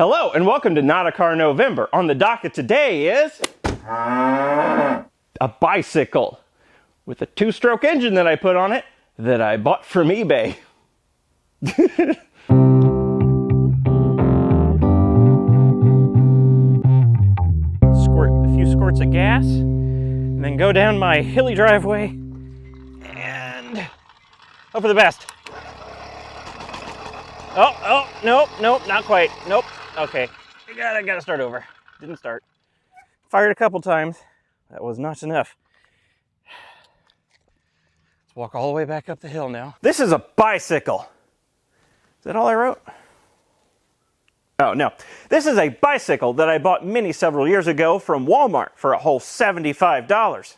Hello and welcome to Not a Car November. On the docket today is a bicycle with a two-stroke engine that I put on it that I bought from eBay. Squirt a few squirts of gas and then go down my hilly driveway and hope for the best. Oh, nope, not quite. Nope. Okay, I gotta start over. Didn't start. Fired a couple times. That was not enough. Let's walk all the way back up the hill now. This is a bicycle. Is that all I wrote? Oh, no. This is a bicycle that I bought several years ago from Walmart for a whole $75,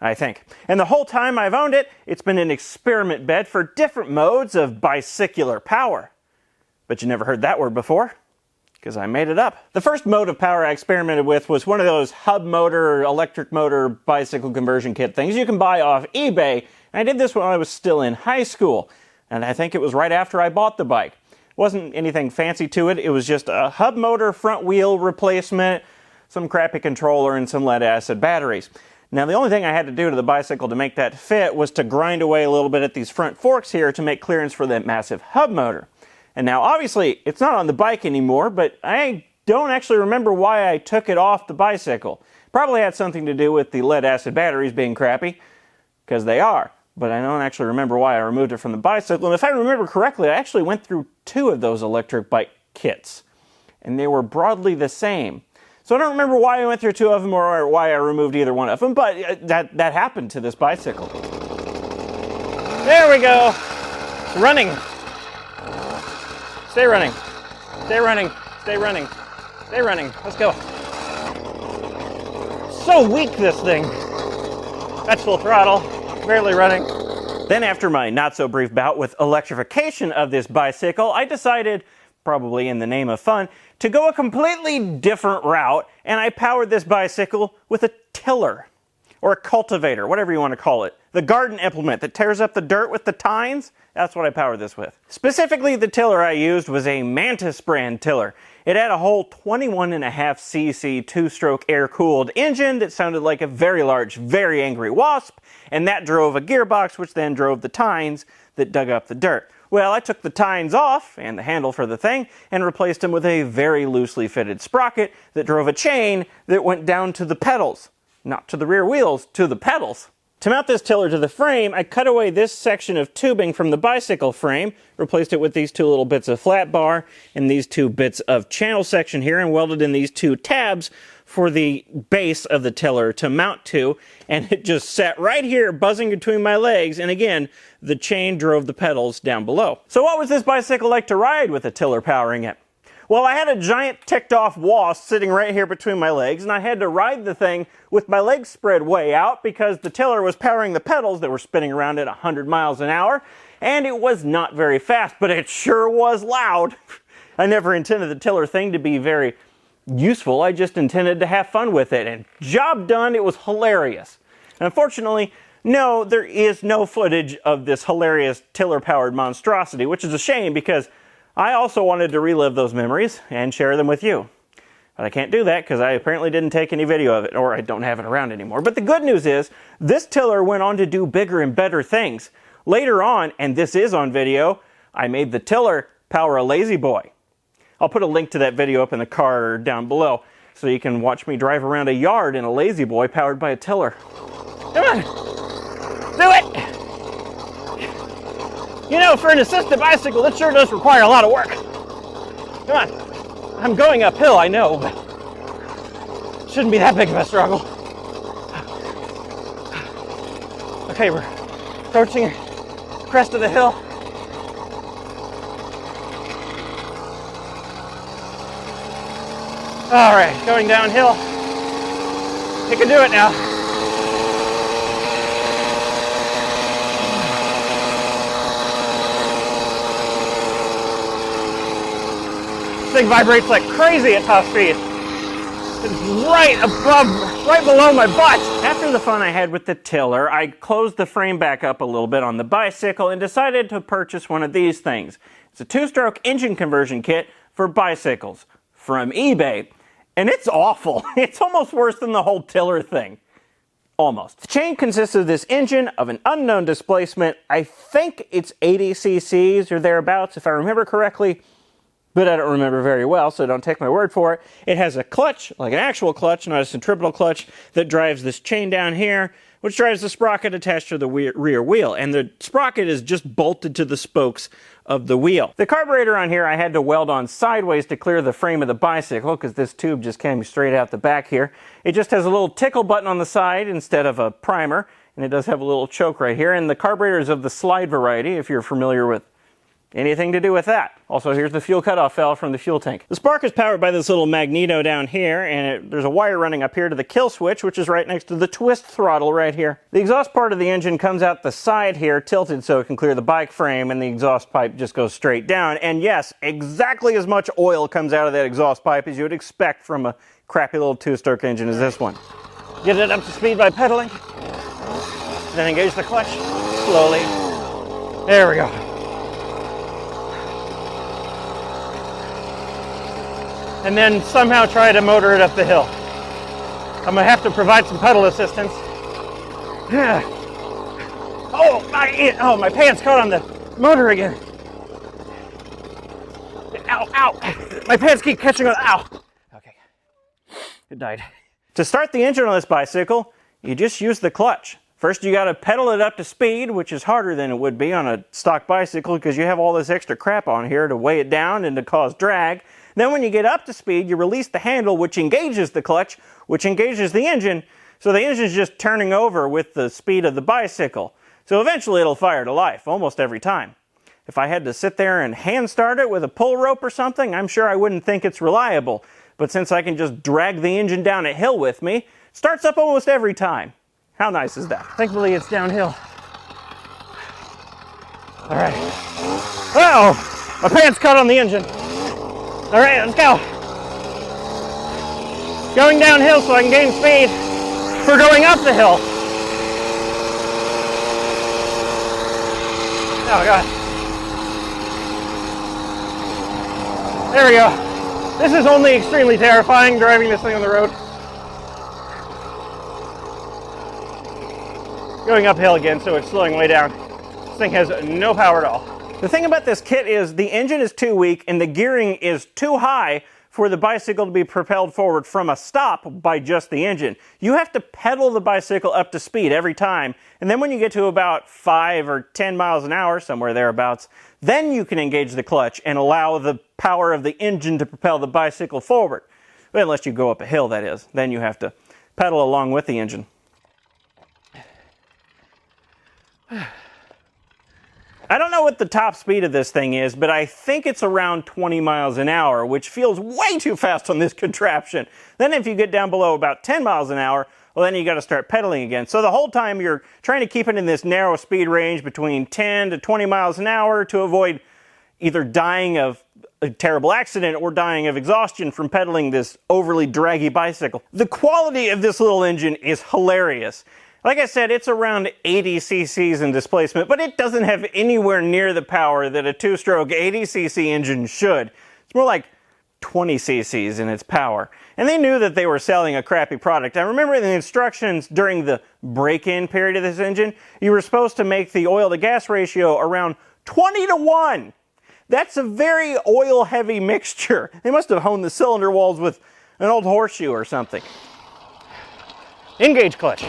I think. And the whole time I've owned it, it's been an experiment bed for different modes of bicycular power. But you never heard that word before, because I made it up. The first mode of power I experimented with was one of those hub motor, electric motor bicycle conversion kit things you can buy off eBay. And I did this when I was still in high school, and I think it was right after I bought the bike. It wasn't anything fancy to it. It was just a hub motor front wheel replacement, some crappy controller, and some lead acid batteries. Now, the only thing I had to do to the bicycle to make that fit was to grind away a little bit at these front forks here to make clearance for that massive hub motor. And now, obviously, it's not on the bike anymore, but I don't actually remember why I took it off the bicycle. Probably had something to do with the lead acid batteries being crappy, because they are. But I don't actually remember why I removed it from the bicycle. And if I remember correctly, I actually went through 2 of those electric bike kits, and they were broadly the same. So I don't remember why I went through 2 of them or why I removed either one of them, but that happened to this bicycle. There we go. It's running. Stay running. Stay running. Stay running. Stay running. Let's go. So weak, this thing. That's full throttle. Barely running. Then after my not so brief bout with electrification of this bicycle, I decided, probably in the name of fun, to go a completely different route, and I powered this bicycle with a tiller, or a cultivator, whatever you want to call it. The garden implement that tears up the dirt with the tines, that's what I powered this with. Specifically, the tiller I used was a Mantis brand tiller. It had a whole 21.5cc two-stroke air-cooled engine that sounded like a very large, very angry wasp, and that drove a gearbox which then drove the tines that dug up the dirt. Well, I took the tines off, and the handle for the thing, and replaced them with a very loosely fitted sprocket that drove a chain that went down to the pedals. Not to the rear wheels, to the pedals. To mount this tiller to the frame, I cut away this section of tubing from the bicycle frame, replaced it with these 2 little bits of flat bar, and these 2 bits of channel section here, and welded in these 2 tabs for the base of the tiller to mount to, and it just sat right here buzzing between my legs, and again, the chain drove the pedals down below. So what was this bicycle like to ride with a tiller powering it? Well, I had a giant ticked-off wasp sitting right here between my legs, and I had to ride the thing with my legs spread way out because the tiller was powering the pedals that were spinning around at 100 miles an hour, and it was not very fast, but it sure was loud. I never intended the tiller thing to be very useful. I just intended to have fun with it, and job done, it was hilarious. And unfortunately, no, there is no footage of this hilarious tiller-powered monstrosity, which is a shame because I also wanted to relive those memories and share them with you. But I can't do that because I apparently didn't take any video of it, or I don't have it around anymore. But the good news is, this tiller went on to do bigger and better things. Later on, and this is on video, I made the tiller power a lazy boy. I'll put a link to that video up in the card down below, so you can watch me drive around a yard in a lazy boy powered by a tiller. Come on! Do it! You know, for an assisted bicycle, it sure does require a lot of work. Come on. I'm going uphill, I know, but it shouldn't be that big of a struggle. Okay, we're approaching the crest of the hill. All right, going downhill. You can do it now. This thing vibrates like crazy at top speed. It's right below my butt. After the fun I had with the tiller, I closed the frame back up a little bit on the bicycle and decided to purchase one of these things. It's a 2-stroke engine conversion kit for bicycles. from eBay. And it's awful. It's almost worse than the whole tiller thing. Almost. The chain consists of this engine of an unknown displacement. I think it's 80 cc's or thereabouts, if I remember correctly, but I don't remember very well, so don't take my word for it. It has a clutch, like an actual clutch, not a centripetal clutch, that drives this chain down here, which drives the sprocket attached to the rear wheel. And the sprocket is just bolted to the spokes of the wheel. The carburetor on here I had to weld on sideways to clear the frame of the bicycle, because this tube just came straight out the back here. It just has a little tickle button on the side instead of a primer, and it does have a little choke right here. And the carburetor is of the slide variety, if you're familiar with anything to do with that. Also, here's the fuel cutoff valve from the fuel tank. The spark is powered by this little magneto down here, and there's a wire running up here to the kill switch, which is right next to the twist throttle right here. The exhaust part of the engine comes out the side here, tilted so it can clear the bike frame, and the exhaust pipe just goes straight down. And yes, exactly as much oil comes out of that exhaust pipe as you would expect from a crappy little two-stroke engine as this one. Get it up to speed by pedaling, then engage the clutch slowly. There we go. And then somehow try to motor it up the hill. I'm gonna have to provide some pedal assistance. Oh, my pants caught on the motor again. Ow, ow. My pants keep catching on, ow. Okay, it died. To start the engine on this bicycle, you just use the clutch. First, you gotta pedal it up to speed, which is harder than it would be on a stock bicycle because you have all this extra crap on here to weigh it down and to cause drag. Then when you get up to speed, you release the handle, which engages the clutch, which engages the engine, so the engine's just turning over with the speed of the bicycle. So eventually it'll fire to life, almost every time. If I had to sit there and hand start it with a pull rope or something, I'm sure I wouldn't think it's reliable. But since I can just drag the engine down a hill with me, it starts up almost every time. How nice is that? Thankfully it's downhill. All right. Uh-oh! My pants caught on the engine. All right, let's go. Going downhill so I can gain speed for going up the hill. Oh, God. There we go. This is only extremely terrifying, driving this thing on the road. Going uphill again, so it's slowing way down. This thing has no power at all. The thing about this kit is the engine is too weak and the gearing is too high for the bicycle to be propelled forward from a stop by just the engine. You have to pedal the bicycle up to speed every time, and then when you get to about 5 or 10 miles an hour, somewhere thereabouts, then you can engage the clutch and allow the power of the engine to propel the bicycle forward. But unless you go up a hill, that is. Then you have to pedal along with the engine. I don't know what the top speed of this thing is, but I think it's around 20 miles an hour, which feels way too fast on this contraption. Then if you get down below about 10 miles an hour, well, then you got to start pedaling again. So the whole time you're trying to keep it in this narrow speed range between 10 to 20 miles an hour to avoid either dying of a terrible accident or dying of exhaustion from pedaling this overly draggy bicycle. The quality of this little engine is hilarious. Like I said, it's around 80 cc's in displacement, but it doesn't have anywhere near the power that a two-stroke 80 cc engine should. It's more like 20 cc's in its power. And they knew that they were selling a crappy product. I remember in the instructions during the break-in period of this engine, you were supposed to make the oil-to-gas ratio around 20 to 1. That's a very oil-heavy mixture. They must have honed the cylinder walls with an old horseshoe or something. Engage clutch.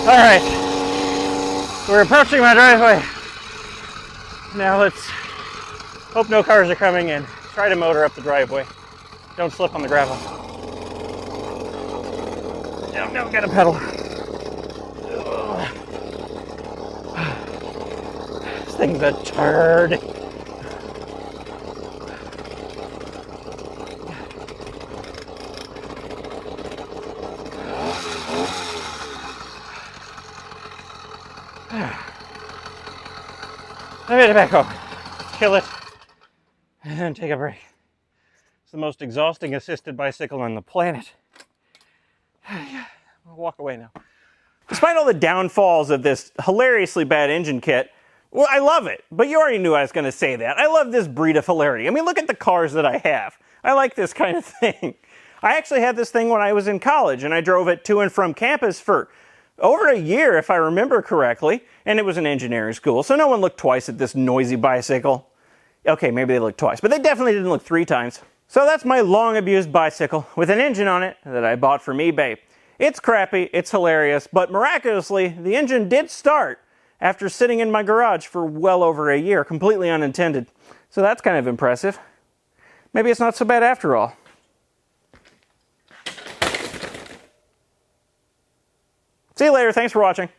All right, we're approaching my driveway. Now let's hope no cars are coming in. Try to motor up the driveway. Don't slip on the gravel. No, get a pedal. This thing's a turd. I made it back home. Kill it, and then take a break. It's the most exhausting assisted bicycle on the planet. I'll walk away now. Despite all the downfalls of this hilariously bad engine kit, well, I love it. But you already knew I was going to say that. I love this breed of hilarity. I mean, look at the cars that I have. I like this kind of thing. I actually had this thing when I was in college, and I drove it to and from campus for over a year, if I remember correctly, and it was an engineering school, so no one looked twice at this noisy bicycle. Okay, maybe they looked twice, but they definitely didn't look 3 times. So that's my long-abused bicycle with an engine on it that I bought from eBay. It's crappy, it's hilarious, but miraculously, the engine did start after sitting in my garage for well over a year, completely unintended. So that's kind of impressive. Maybe it's not so bad after all. See you later, thanks for watching.